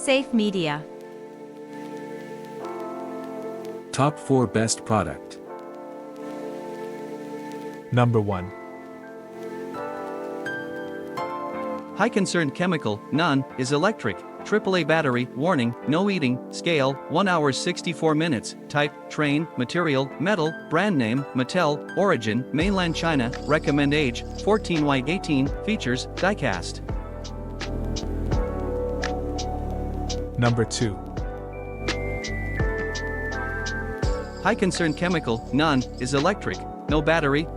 Safe media. Top 4 best product. Number 1. High concern chemical, none, is electric. AAA battery, warning, no eating, scale, 1 hour 64 minutes, type, train, material, metal, brand name, Mattel, origin, mainland China, recommend age, 14Y18, features, diecast. Number 2. High concern chemical, none, is electric. No battery,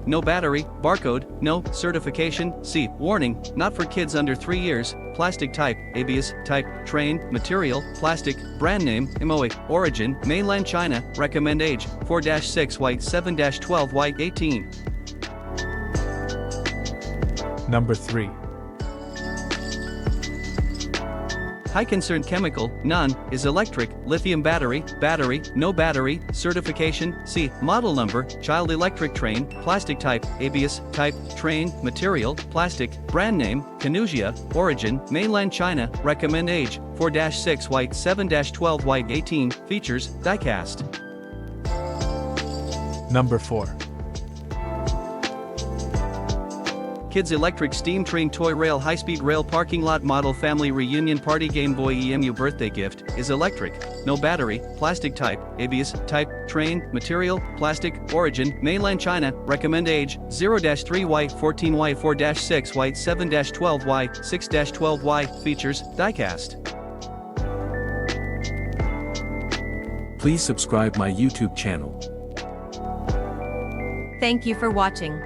no battery, barcode, no, certification, C, warning, not for kids under 3 years, plastic type, ABS, type, train, material, plastic, brand name, Ailway, origin, mainland China, recommend age, 4-6Y, 7-12Y, 18. Number 3. High concern chemical, none, is electric, lithium battery, no battery, certification, C, model number, child electric train, plastic type, ABS, type, train, material, plastic, brand name, Canusia, origin, mainland China, recommend age, 4-6Y, 7-12Y, 18, features, diecast. Number 4. Kids Electric Steam Train Toy Rail High-Speed Rail Parking Lot Model Family Reunion Party Game Boy EMU Birthday Gift, is electric, no battery, plastic type, ABS, type, train, material, plastic, origin, mainland China, recommend age, 0-3Y, 14Y, 4-6Y, 7-12Y, 6-12Y, features, diecast. Please subscribe my YouTube channel. Thank you for watching.